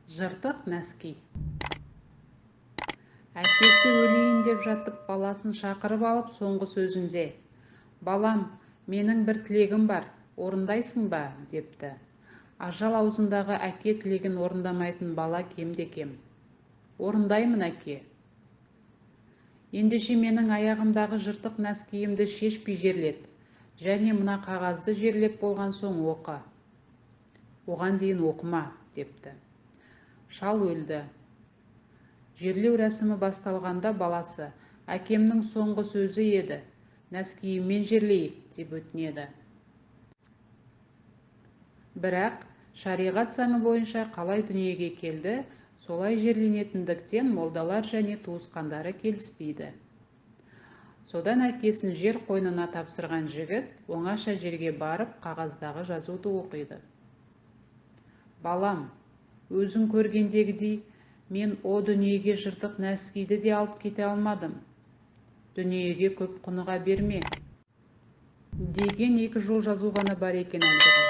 Жыртық нәски. Әкесі өлейін деп жатып, баласын шақырып алып соңғы сөзінде: «Балам, менің бір тілегім бар, орындайсың ба?» депті. Ажал аузындағы әке тілегін орындамайтын бала кемде-кем. «Орындаймын, әке. Ендеше менің аяғымдағы жыртық нәскиімді шешпей жерлет, және мына қағазды жерлеп болған соң оқы. Оған дейін оқыма», депті. Шал өлді. Жерлеу рәсімі басталғанда баласы: «Әкемнің соңғы сөзі еді, нәскиіммен жерлейік», деп өтінеді. Бірақ шариғат заңы бойынша қалай дүниеге келді, солай жерленетіндіктен молдалар және туысқандары келіспейді. Содан әкесін жер қойнына тапсырған жігіт оңаша жерге барып қағаздағы жазуды оқиды. «Балам, өзің көргендегідей, мен о дүниеге жыртық нәскиді де алып кете алмадым. Дүниеге көп құныға берме», деген екі жол жазу ғана бар екен әлгі